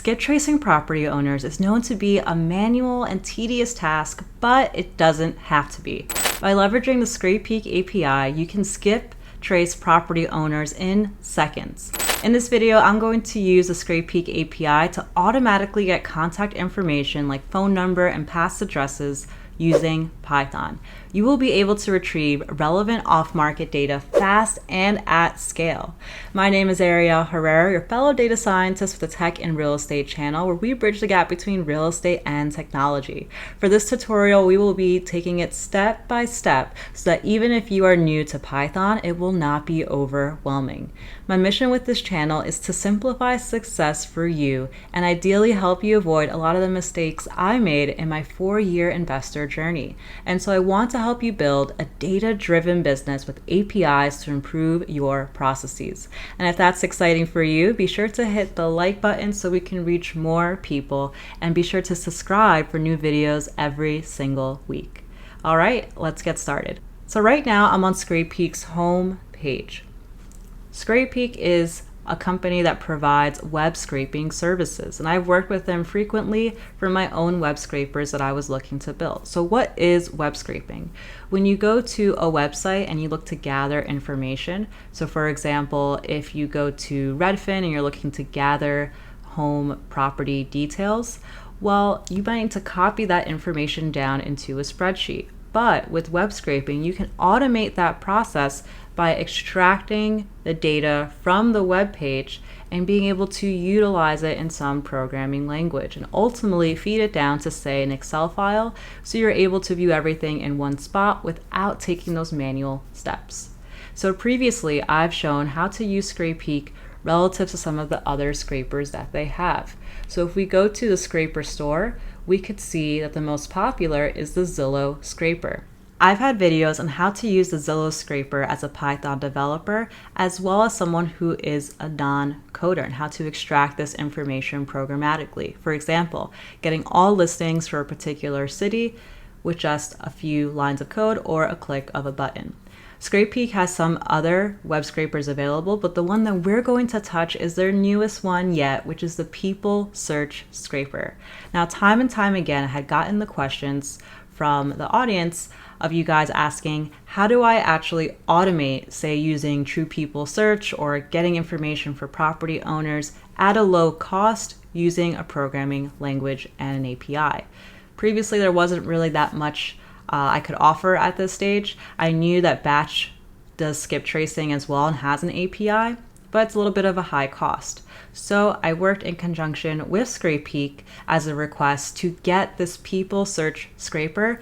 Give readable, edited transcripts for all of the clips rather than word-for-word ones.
skip tracing property owners is known to be a manual and tedious task, but it doesn't have to be. By leveraging the Scrapeak API, you can skip trace property owners in seconds. In this video, I'm going to use the Scrapeak API to automatically get contact information like phone number and past addresses using Python. You will be able to retrieve relevant off-market data fast and at scale. My name is Ariel Herrera, your fellow data scientist with the Tech and Real Estate channel, where we bridge the gap between real estate and technology. For this tutorial, we will be taking it step by step so that even if you are new to Python, it will not be overwhelming. My mission with this channel is to simplify success for you and ideally help you avoid a lot of the mistakes I made in my 4-year investor journey. And so I want to help you build a data-driven business with APIs to improve your processes. And if that's exciting for you, be sure to hit the like button so we can reach more people, and be sure to subscribe for new videos every single week. All right, let's get started. So right now I'm on Scrapeak's home page. Scrapeak is a company that provides web scraping services, and I've worked with them frequently for my own web scrapers that I was looking to build. So what is web scraping? When you go to a website and you look to gather information, so for example, if you go to Redfin and you're looking to gather home property details, well, you might need to copy that information down into a spreadsheet. But with web scraping, you can automate that process by extracting the data from the web page and being able to utilize it in some programming language and ultimately feed it down to, say, an Excel file, so you're able to view everything in one spot without taking those manual steps. So previously, I've shown how to use Scrapeak relative to some of the other scrapers that they have. So if we go to the scraper store, we could see that the most popular is the Zillow scraper. I've had videos on how to use the Zillow scraper as a Python developer, as well as someone who is a non-coder, and how to extract this information programmatically. For example, getting all listings for a particular city with just a few lines of code or a click of a button. Scrapeak has some other web scrapers available, but the one that we're going to touch is their newest one yet, which is the People Search Scraper. Now, time and time again, I had gotten the questions from the audience of you guys asking, how do I actually automate, say, using True People Search or getting information for property owners at a low cost using a programming language and an API? Previously, there wasn't really that much I could offer at this stage. I knew that Batch does skip tracing as well and has an API, but it's a little bit of a high cost. So I worked in conjunction with Scrapeak as a request to get this People Search Scraper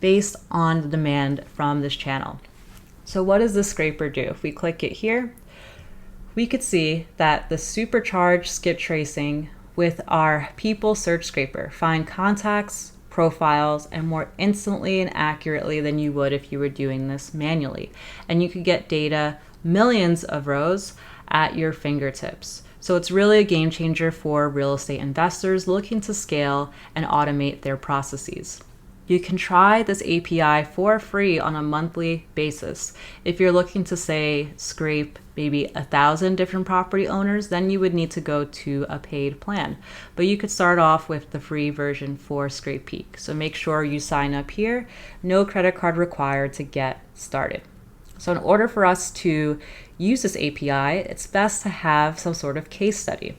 based on the demand from this channel. So what does this scraper do? If we click it here, we could see that the supercharged skip tracing with our People Search Scraper find contacts, profiles, and more instantly and accurately than you would if you were doing this manually. And you could get data, millions of rows, at your fingertips. So it's really a game changer for real estate investors looking to scale and automate their processes. You can try this API for free on a monthly basis. If you're looking to, say, scrape maybe 1,000 different property owners, then you would need to go to a paid plan. But you could start off with the free version for Scrapeak. So make sure you sign up here. No credit card required to get started. So in order for us to use this API, it's best to have some sort of case study.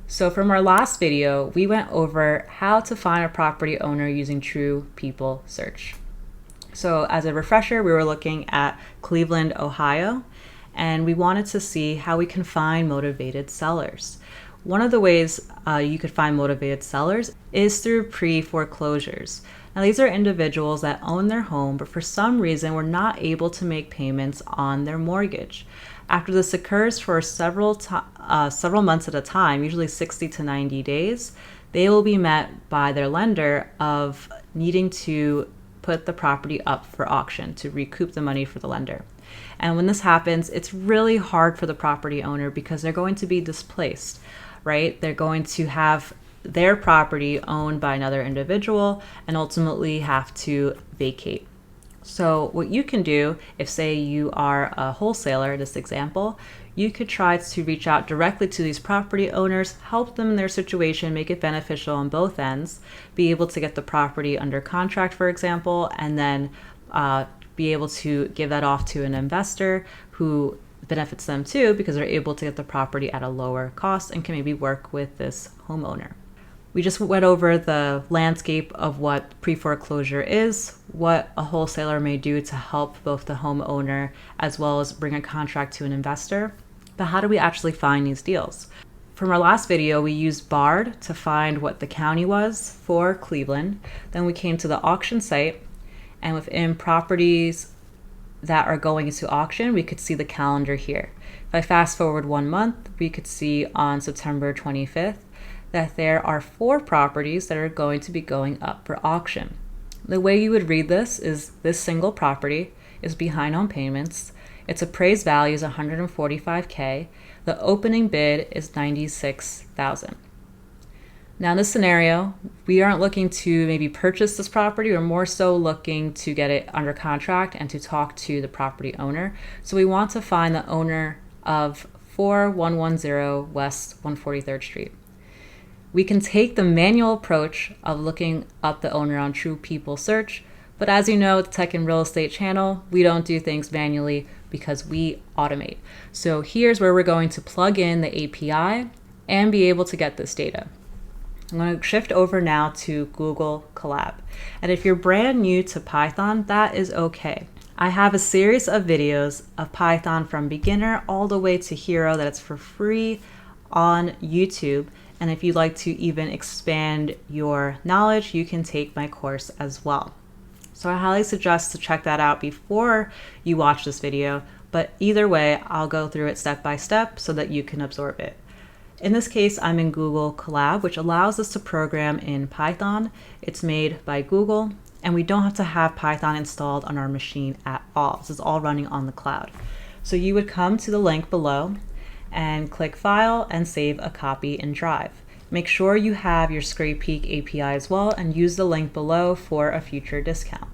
So from our last video, we went over how to find a property owner using True People Search. So as a refresher, we were looking at Cleveland, Ohio, and we wanted to see how we can find motivated sellers. One of the ways you could find motivated sellers is through pre-foreclosures. Now, these are individuals that own their home, but for some reason were not able to make payments on their mortgage. After this occurs for several months at a time, usually 60 to 90 days, they will be met by their lender of needing to put the property up for auction to recoup the money for the lender. And when this happens, it's really hard for the property owner because they're going to be displaced, right? They're going to have their property owned by another individual and ultimately have to vacate. So what you can do, if say you are a wholesaler, this example, you could try to reach out directly to these property owners, help them in their situation, make it beneficial on both ends, be able to get the property under contract, for example, and then be able to give that off to an investor who benefits them too, because they're able to get the property at a lower cost and can maybe work with this homeowner. We just went over the landscape of what pre-foreclosure is, what a wholesaler may do to help both the homeowner as well as bring a contract to an investor. But how do we actually find these deals? From our last video, we used Bard to find what the county was for Cleveland. Then we came to the auction site, and within properties that are going into auction, we could see the calendar here. If I fast forward 1 month, we could see on September 25th that there are 4 properties that are going to be going up for auction. The way you would read this is this single property is behind on payments. Its appraised value is $145K. The opening bid is $96,000. Now in this scenario, we aren't looking to maybe purchase this property. We're more so looking to get it under contract and to talk to the property owner. So we want to find the owner of 4110 West 143rd Street. We can take the manual approach of looking up the owner on True People Search, but as you know, the Tech and Real Estate channel, we don't do things manually because we automate. So here's where we're going to plug in the API and be able to get this data. I'm going to shift over now to Google Colab. And if you're brand new to Python, that is okay. I have a series of videos of Python from beginner all the way to hero that it's for free on YouTube. And if you'd like to even expand your knowledge, you can take my course as well. So I highly suggest to check that out before you watch this video, but either way, I'll go through it step by step so that you can absorb it. In this case, I'm in Google Colab, which allows us to program in Python. It's made by Google, and we don't have to have Python installed on our machine at all. This is all running on the cloud. So you would come to the link below and click File and save a copy in Drive. Make sure you have your Scrapeak API as well and use the link below for a future discount.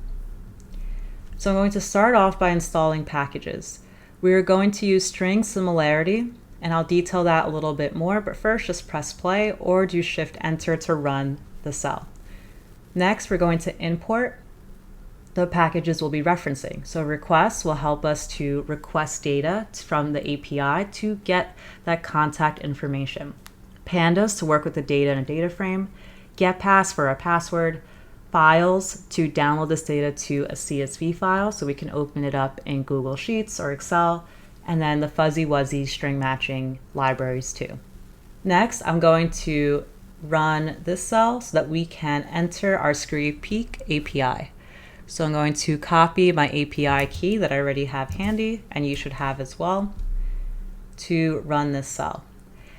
So I'm going to start off by installing packages. We're going to use string similarity, and I'll detail that a little bit more, but first just press play or do Shift Enter to run the cell. Next, we're going to import the packages we'll be referencing. So requests will help us to request data from the API to get that contact information. Pandas to work with the data in a data frame. GetPass for a password. Files to download this data to a CSV file so we can open it up in Google Sheets or Excel. And then the fuzzy wuzzy string matching libraries too. Next, I'm going to run this cell so that we can enter our Scrapeak API. So I'm going to copy my API key that I already have handy, and you should have as well, to run this cell.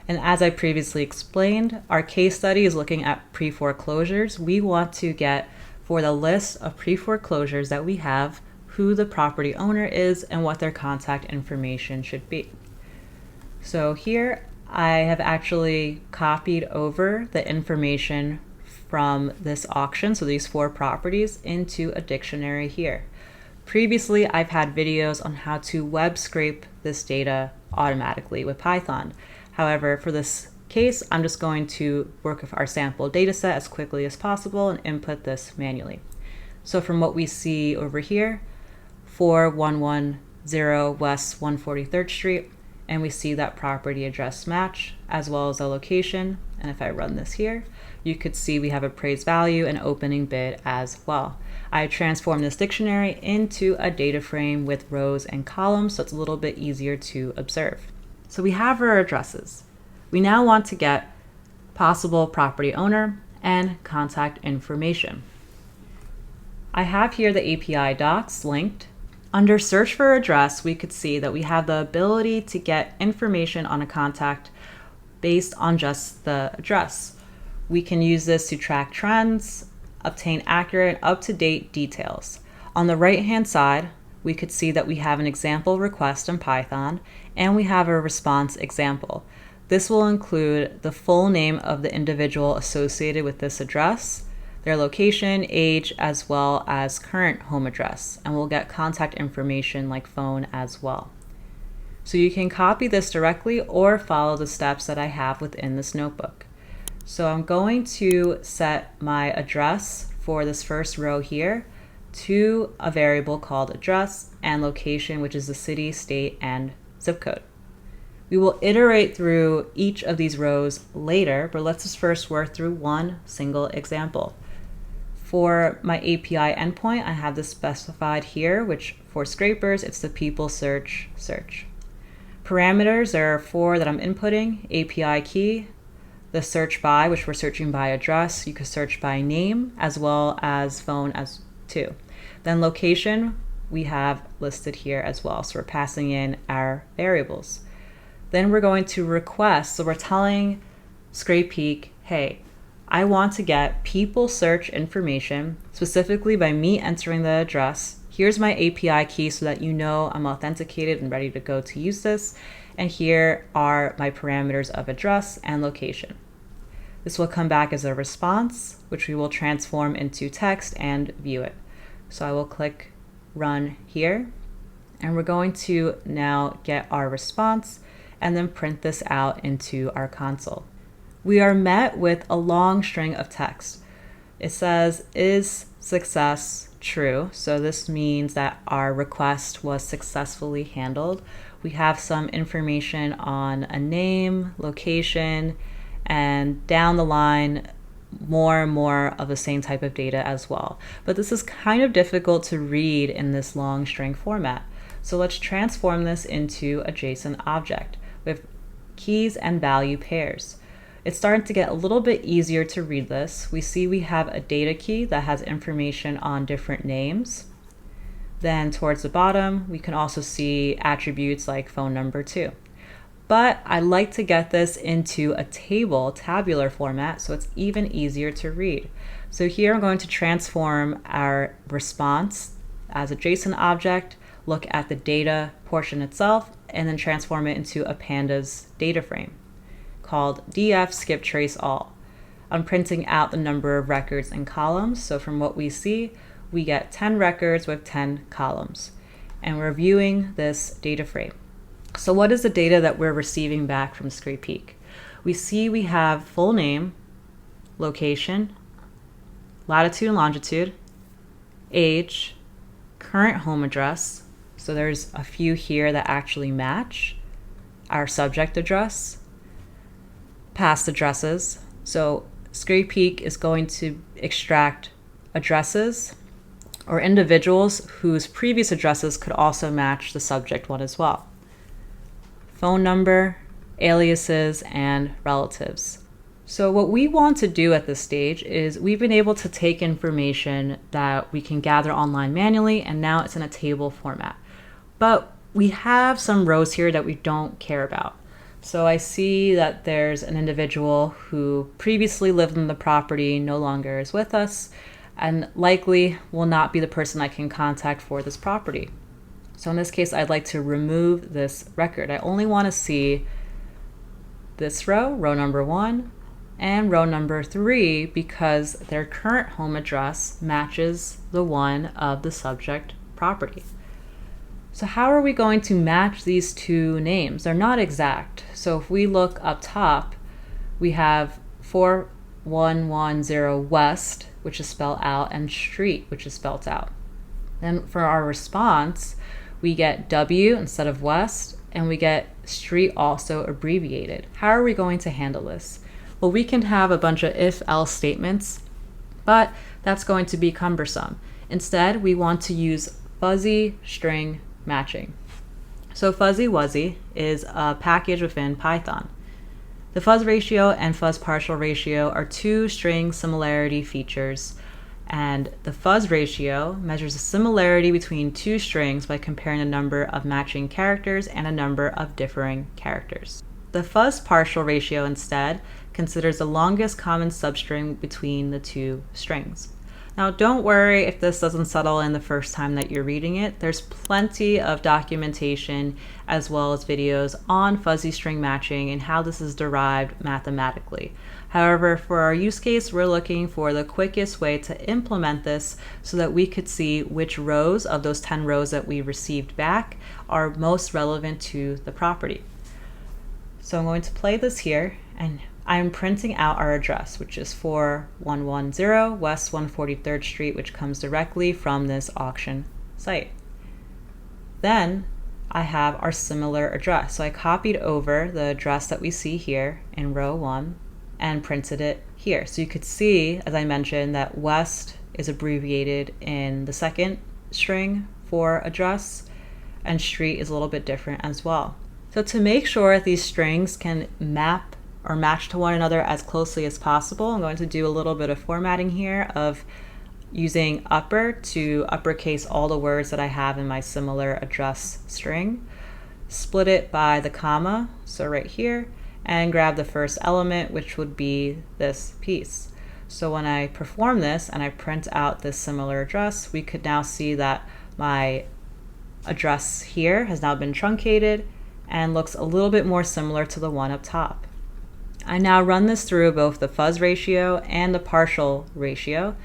And as I previously explained, our case study is looking at pre-foreclosures. We want to get, for the list of pre-foreclosures that we have, who the property owner is and what their contact information should be. So here I have actually copied over the information from this auction, so these 4 properties, into a dictionary here. Previously, I've had videos on how to web scrape this data automatically with Python. However, for this case, I'm just going to work with our sample data set as quickly as possible and input this manually. So from what we see over here, 4110 West 143rd Street, and we see that property address match as well as the location. And if I run this here, you could see we have appraised value and opening bid as well. I transformed this dictionary into a data frame with rows and columns, so it's a little bit easier to observe. So we have our addresses. We now want to get possible property owner and contact information. I have here the API docs linked. Under search for address, we could see that we have the ability to get information on a contact based on just the address. We can use this to track trends, obtain accurate, up-to-date details. On the right-hand side, we could see that we have an example request in Python, and we have a response example. This will include the full name of the individual associated with this address, their location, age, as well as current home address, and we'll get contact information like phone as well. So you can copy this directly or follow the steps that I have within this notebook. So I'm going to set my address for this first row here to a variable called address, and location, which is the city, state, and zip code. We will iterate through each of these rows later, but let's just first work through one single example. For my API endpoint, I have this specified here, which for scrapers, it's the people search. Parameters, there are 4 that I'm inputting: API key, the search by, which we're searching by address. You could search by name as well as phone as too. Then location, we have listed here as well. So we're passing in our variables. Then we're going to request, so we're telling Scrapeak, hey, I want to get people search information specifically by me entering the address. Here's my API key so that you know I'm authenticated and ready to go to use this. And here are my parameters of address and location. This will come back as a response, which we will transform into text and view it. So I will click run here, and we're going to now get our response and then print this out into our console. We are met with a long string of text. It says, is success true? So this means that our request was successfully handled. We have some information on a name, location, and down the line, more and more of the same type of data as well. But this is kind of difficult to read in this long string format. So let's transform this into a JSON object with keys and value pairs. It's starting to get a little bit easier to read this. We see we have a data key that has information on different names. Then towards the bottom, we can also see attributes like phone number too. But I like to get this into a table, tabular format, so it's even easier to read. So here I'm going to transform our response as a JSON object, look at the data portion itself, and then transform it into a pandas data frame called df skip trace all. I'm printing out the number of records and columns. So from what we see, we get 10 records with 10 columns. And we're viewing this data frame. So what is the data that we're receiving back from Scrapeak? We see we have full name, location, latitude and longitude, age, current home address. So there's a few here that actually match, our subject address, past addresses. So Scrapeak is going to extract addresses or individuals whose previous addresses could also match the subject one as well. Phone number, aliases, and relatives. So what we want to do at this stage is we've been able to take information that we can gather online manually, and now it's in a table format. But we have some rows here that we don't care about. So I see that there's an individual who previously lived in the property, no longer is with us, and likely will not be the person I can contact for this property. So in this case, I'd like to remove this record. I only want to see this row, row number 1, and row number 3, because their current home address matches the one of the subject property. So how are we going to match these two names? They're not exact. So if we look up top, we have 4110 West, which is spelled out, and Street, which is spelled out. Then for our response, we get W instead of West, and we get Street also abbreviated. How are we going to handle this? Well, we can have a bunch of if-else statements, but that's going to be cumbersome. Instead, we want to use fuzzy string matching. So fuzzy wuzzy is a package within Python. The fuzz ratio and fuzz partial ratio are two string similarity features, and the fuzz ratio measures the similarity between two strings by comparing the number of matching characters and a number of differing characters. The fuzz partial ratio instead considers the longest common substring between the two strings. Now, don't worry if this doesn't settle in the first time that you're reading it. There's plenty of documentation as well as videos on fuzzy string matching and how this is derived mathematically. However, for our use case, we're looking for the quickest way to implement this so that we could see which rows of those 10 rows that we received back are most relevant to the property. So I'm going to play this here, and I'm printing out our address, which is 4110 West 143rd Street, which comes directly from this auction site. Then I have our similar address. So I copied over the address that we see here in row 1 and printed it here. So you could see, as I mentioned, that West is abbreviated in the second string for address, and street is a little bit different as well. So to make sure that these strings can map or match to one another as closely as possible, I'm going to do a little bit of formatting here of using upper to uppercase all the words that I have in my similar address string, split it by the comma, so right here, and grab the first element, which would be this piece. So when I perform this and I print out this similar address, we could now see that my address here has now been truncated and looks a little bit more similar to the one up top. I now run this through both the fuzz ratio and the partial ratio.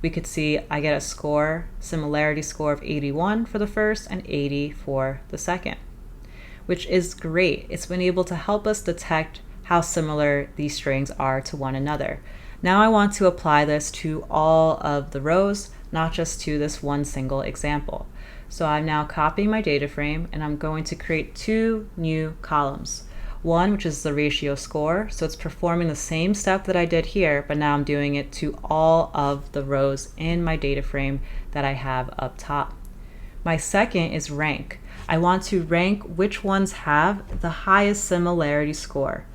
We could see I get a similarity score of 81 for the first and 80 for the second, which is great. It's been able to help us detect how similar these strings are to one another. Now I want to apply this to all of the rows, not just to this one single example. So I'm now copying my data frame, and I'm going to create 2 new columns. One, which is the ratio score, so it's performing the same step that I did here, but now I'm doing it to all of the rows in my data frame that I have up top. My second is rank. I want to rank which ones have the highest similarity score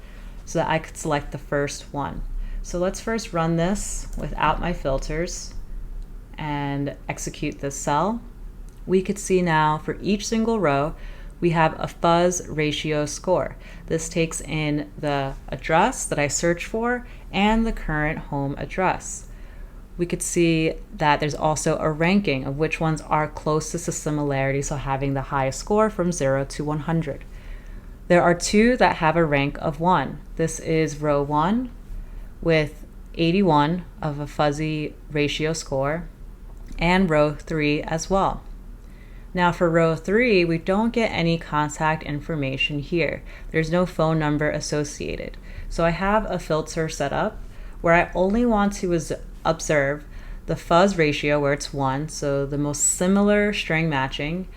so that I could select the first one. So let's first run this without my filters and execute this cell. We could see now for each single row, we have a fuzz ratio score. This takes in the address that I search for and the current home address. We could see that there's also a ranking of which ones are closest to similarity, so having the highest score from 0 to 100. There are 2 that have a rank of 1. This is row 1 with 81 of a fuzzy ratio score, and row 3 as well. Now for row 3, we don't get any contact information here. There's no phone number associated. So I have a filter set up where I only want to observe the fuzz ratio where it's 1, so the most similar string matching,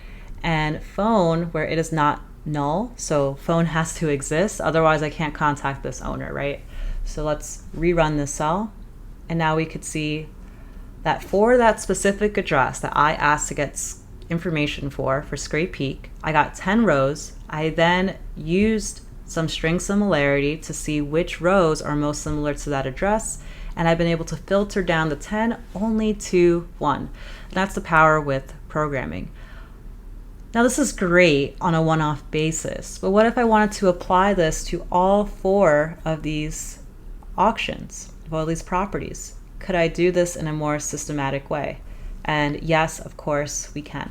and phone where it is not null, so phone has to exist, otherwise I can't contact this owner, right? So let's rerun this cell, and now we could see that for that specific address that I asked to get information for Scrapeak, I got 10 rows. I then used some string similarity to see which rows are most similar to that address, and I've been able to filter down the 10 only to 1. And that's the power with programming. Now this is great on a one-off basis, but what if I wanted to apply this to all 4 of these auctions, of all these properties? Could I do this in a more systematic way? And yes, of course we can.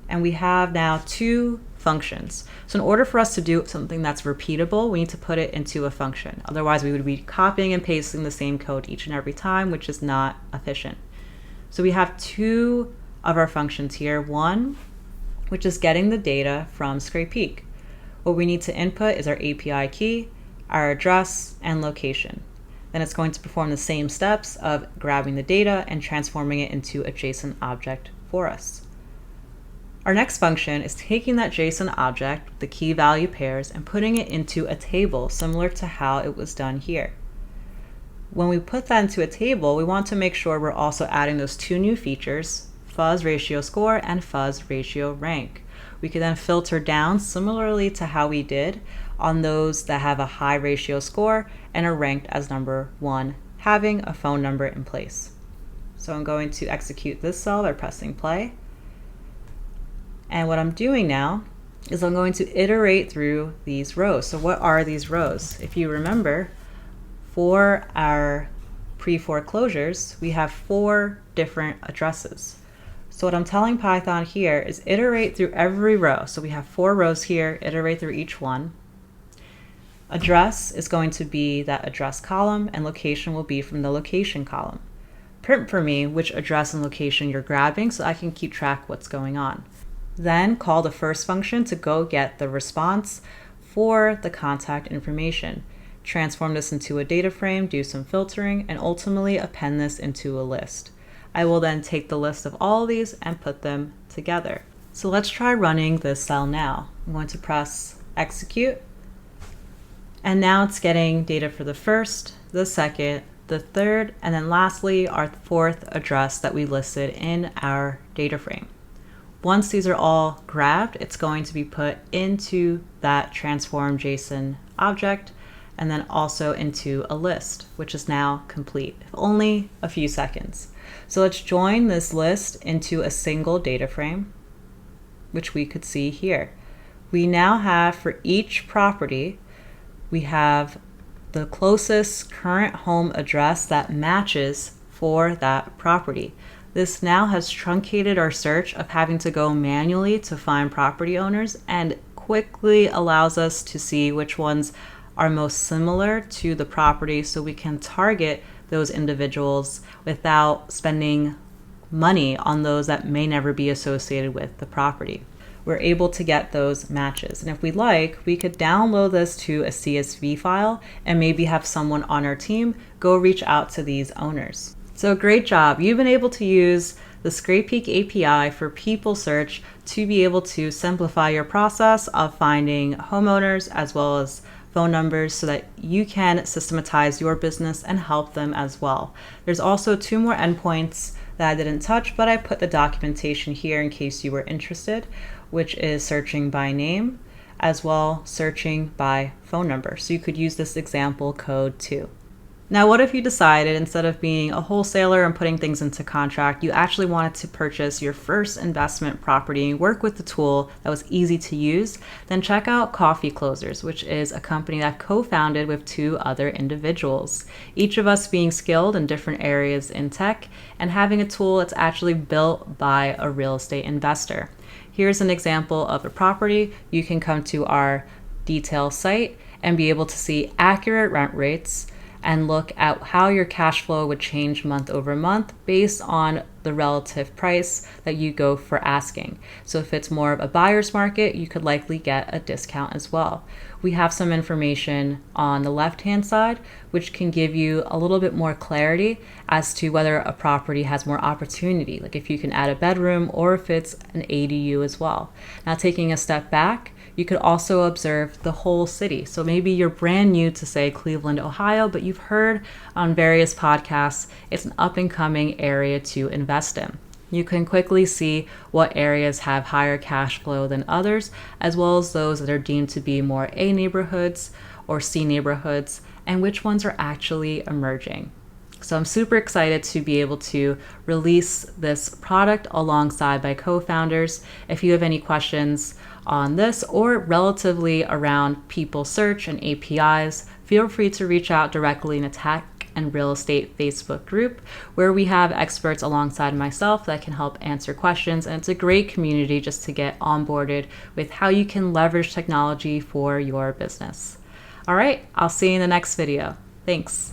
And we have now 2 functions. So in order for us to do something that's repeatable, we need to put it into a function. Otherwise, we would be copying and pasting the same code each and every time, which is not efficient. So we have 2 of our functions here. One, which is getting the data from Scrapeak. What we need to input is our API key, our address, and location. Then it's going to perform the same steps of grabbing the data and transforming it into a JSON object for us. Our next function is taking that JSON object, the key value pairs, and putting it into a table similar to how it was done here. When we put that into a table, we want to make sure we're also adding those 2 new features, fuzz ratio score and fuzz ratio rank. We can then filter down similarly to how we did on those that have a high ratio score and are ranked as number 1, having a phone number in place. So I'm going to execute this cell by pressing play. And what I'm doing now is I'm going to iterate through these rows. So what are these rows? If you remember, for our pre-foreclosures, we have 4 different addresses. So what I'm telling Python here is iterate through every row. So we have 4 rows here, iterate through each one. Address is going to be that address column, and location will be from the location column. Print for me which address and location you're grabbing so I can keep track what's going on. Then call the first function to go get the response for the contact information. Transform this into a data frame, do some filtering, and ultimately append this into a list. I will then take the list of all of these and put them together. So let's try running this cell now. I'm going to press execute. And now it's getting data for the first, the second, the third, and then lastly, our 4th address that we listed in our data frame. Once these are all grabbed, it's going to be put into that transform JSON object and then also into a list, which is now complete. Only a few seconds. So let's join this list into a single data frame, which we could see here. We now have for each property, we have the closest current home address that matches for that property. This now has truncated our search of having to go manually to find property owners and quickly allows us to see which ones are most similar to the property so we can target those individuals without spending money on those that may never be associated with the property. We're able to get those matches. And if we like, we could download this to a CSV file and maybe have someone on our team go reach out to these owners. So great job. You've been able to use the Scrapeak API for people search to be able to simplify your process of finding homeowners as well as phone numbers so that you can systematize your business and help them as well. There's also 2 more endpoints that I didn't touch, but I put the documentation here in case you were interested, which is searching by name, as well searching by phone number. So you could use this example code too. Now, what if you decided instead of being a wholesaler and putting things into contract, you actually wanted to purchase your first investment property and work with the tool that was easy to use? Then check out Coffee Closers, which is a company that I co-founded with 2 other individuals, each of us being skilled in different areas in tech and having a tool that's actually built by a real estate investor. Here's an example of a property. You can come to our detail site and be able to see accurate rent rates and look at how your cash flow would change month over month based on the relative price that you go for asking. So if it's more of a buyer's market, you could likely get a discount as well. We have some information on the left-hand side, which can give you a little bit more clarity as to whether a property has more opportunity, like if you can add a bedroom or if it's an ADU as well. Now, taking a step back, you could also observe the whole city. So maybe you're brand new to, say, Cleveland, Ohio, but you've heard on various podcasts it's an up-and-coming area to invest in. You can quickly see what areas have higher cash flow than others, as well as those that are deemed to be more A neighborhoods or C neighborhoods, and which ones are actually emerging. So I'm super excited to be able to release this product alongside my co-founders. If you have any questions on this or relatively around people search and APIs, feel free to reach out directly in a tech and real estate Facebook group where we have experts alongside myself that can help answer questions. And it's a great community just to get onboarded with how you can leverage technology for your business. All right, I'll see you in the next video. Thanks.